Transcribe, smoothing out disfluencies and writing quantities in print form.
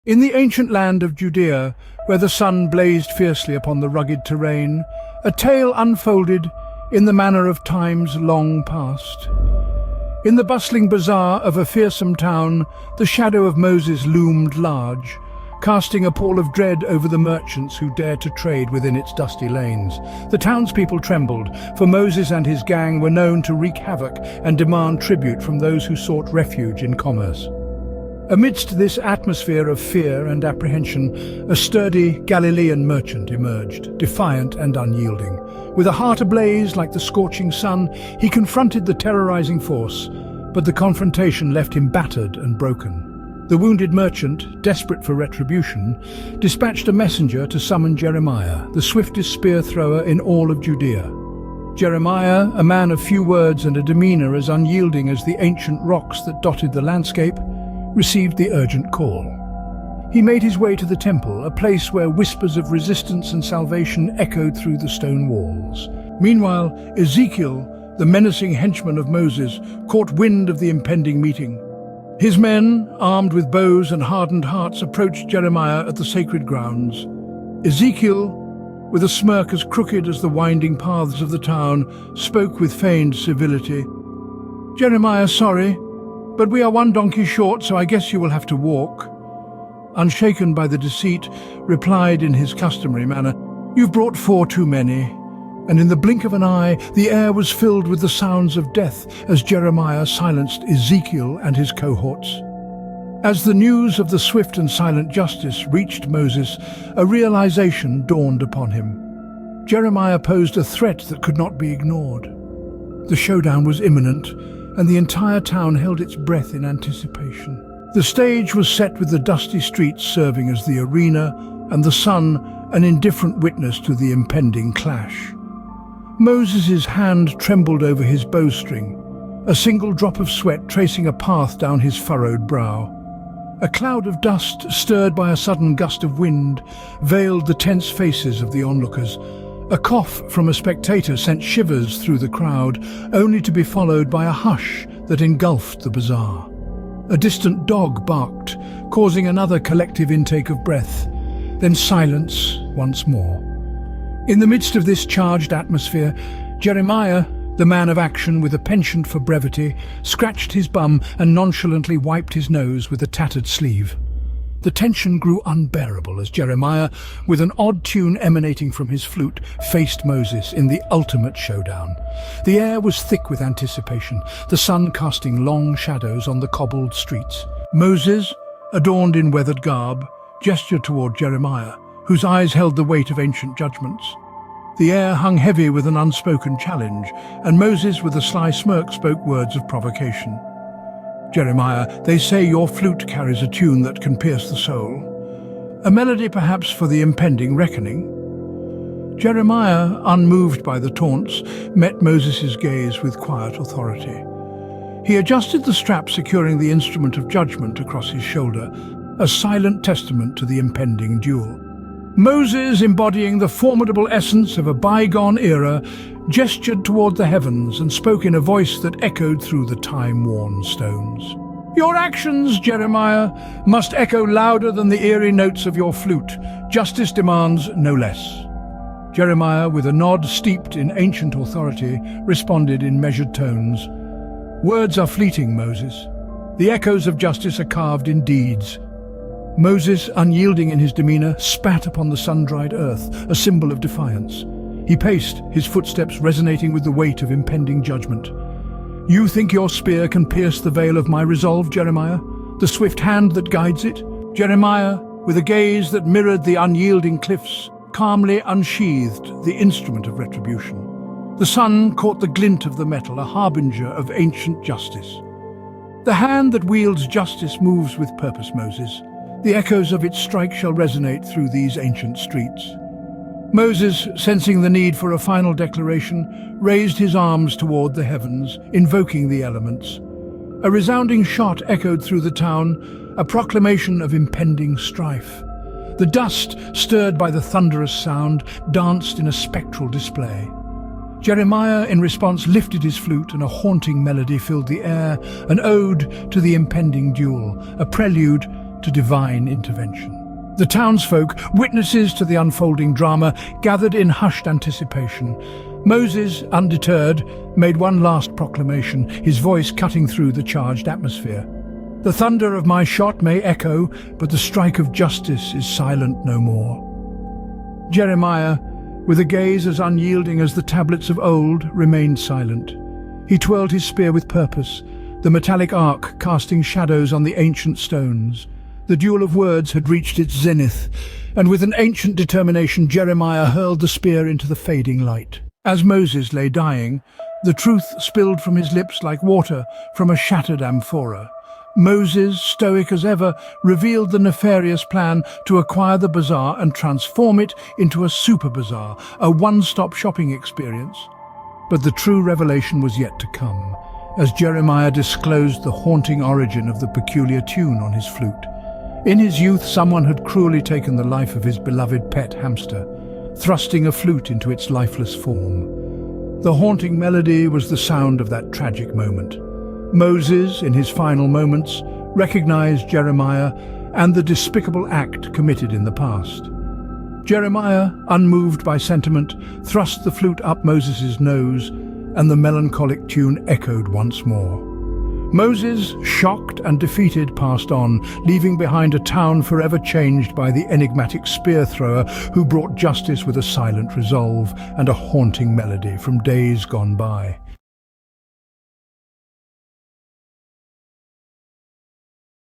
In the ancient land of Judea, where the sun blazed fiercely upon the rugged terrain, a tale unfolded in the manner of times long past. In the bustling bazaar of a fearsome town, the shadow of Moses loomed large, casting a pall of dread over the merchants who dared to trade within its dusty lanes. The townspeople trembled, for Moses and his gang were known to wreak havoc and demand tribute from those who sought refuge in commerce. Amidst this atmosphere of fear and apprehension, a sturdy Galilean merchant emerged, defiant and unyielding. With a heart ablaze like the scorching sun, he confronted the terrorizing force, but the confrontation left him battered and broken. The wounded merchant, desperate for retribution, dispatched a messenger to summon Jeremiah, the swiftest spear thrower in all of Judea. Jeremiah, a man of few words and a demeanor as unyielding as the ancient rocks that dotted the landscape, received the urgent call. He made his way to the temple, a place where whispers of resistance and salvation echoed through the stone walls. Meanwhile, Ezekiel, the menacing henchman of Moses, caught wind of the impending meeting. His men, armed with bows and hardened hearts, approached Jeremiah at the sacred grounds. Ezekiel, with a smirk as crooked as the winding paths of the town, spoke with feigned civility. "Jeremiah, sorry, but we are one donkey short, so I guess you will have to walk." Unshaken by the deceit, replied in his customary manner, "You've brought 4 too many." And in the blink of an eye, the air was filled with the sounds of death as Jeremiah silenced Ezekiel and his cohorts. As the news of the swift and silent justice reached Moses, a realization dawned upon him. Jeremiah posed a threat that could not be ignored. The showdown was imminent, and the entire town held its breath in anticipation. The stage was set with the dusty streets serving as the arena, and the sun an indifferent witness to the impending clash. Moses' hand trembled over his bowstring, a single drop of sweat tracing a path down his furrowed brow. A cloud of dust, stirred by a sudden gust of wind, veiled the tense faces of the onlookers. A cough from a spectator sent shivers through the crowd, only to be followed by a hush that engulfed the bazaar. A distant dog barked, causing another collective intake of breath, then silence once more. In the midst of this charged atmosphere, Jeremiah, the man of action with a penchant for brevity, scratched his bum and nonchalantly wiped his nose with a tattered sleeve. The tension grew unbearable as Jeremiah, with an odd tune emanating from his flute, faced Moses in the ultimate showdown. The air was thick with anticipation, the sun casting long shadows on the cobbled streets. Moses, adorned in weathered garb, gestured toward Jeremiah, whose eyes held the weight of ancient judgments. The air hung heavy with an unspoken challenge, and Moses, with a sly smirk, spoke words of provocation. "Jeremiah, they say your flute carries a tune that can pierce the soul. A melody perhaps for the impending reckoning?" Jeremiah, unmoved by the taunts, met Moses' gaze with quiet authority. He adjusted the strap securing the instrument of judgment across his shoulder, a silent testament to the impending duel. Moses, embodying the formidable essence of a bygone era, gestured toward the heavens and spoke in a voice that echoed through the time-worn stones. "Your actions, Jeremiah, must echo louder than the eerie notes of your flute. Justice demands no less." Jeremiah, with a nod steeped in ancient authority, responded in measured tones. "Words are fleeting, Moses. The echoes of justice are carved in deeds." Moses, unyielding in his demeanor, spat upon the sun-dried earth, a symbol of defiance. He paced, his footsteps resonating with the weight of impending judgment. "You think your spear can pierce the veil of my resolve, Jeremiah? The swift hand that guides it?" Jeremiah, with a gaze that mirrored the unyielding cliffs, calmly unsheathed the instrument of retribution. The sun caught the glint of the metal, a harbinger of ancient justice. "The hand that wields justice moves with purpose, Moses. The echoes of its strike shall resonate through these ancient streets." Moses, sensing the need for a final declaration, raised his arms toward the heavens, invoking the elements. A resounding shot echoed through the town, a proclamation of impending strife. The dust, stirred by the thunderous sound, danced in a spectral display. Jeremiah, in response, lifted his flute, and a haunting melody filled the air, an ode to the impending duel, a prelude to divine intervention. The townsfolk, witnesses to the unfolding drama, gathered in hushed anticipation. Moses, undeterred, made one last proclamation, his voice cutting through the charged atmosphere. The thunder of my shot may echo, but the strike of justice is silent no more. Jeremiah, with a gaze as unyielding as the tablets of old, remained silent. He twirled his spear with purpose, the metallic arc casting shadows on the ancient stones. The duel of words had reached its zenith, and with an ancient determination Jeremiah hurled the spear into the fading light. As Moses lay dying, the truth spilled from his lips like water from a shattered amphora. Moses, stoic as ever, revealed the nefarious plan to acquire the bazaar and transform it into a super bazaar, a one-stop shopping experience. But the true revelation was yet to come, as Jeremiah disclosed the haunting origin of the peculiar tune on his flute. In his youth, someone had cruelly taken the life of his beloved pet hamster, thrusting a flute into its lifeless form. The haunting melody was the sound of that tragic moment. Moses, in his final moments, recognized Jeremiah and the despicable act committed in the past. Jeremiah, unmoved by sentiment, thrust the flute up Moses' nose, and the melancholic tune echoed once more. Moses, shocked and defeated, passed on, leaving behind a town forever changed by the enigmatic spear thrower who brought justice with a silent resolve and a haunting melody from days gone by.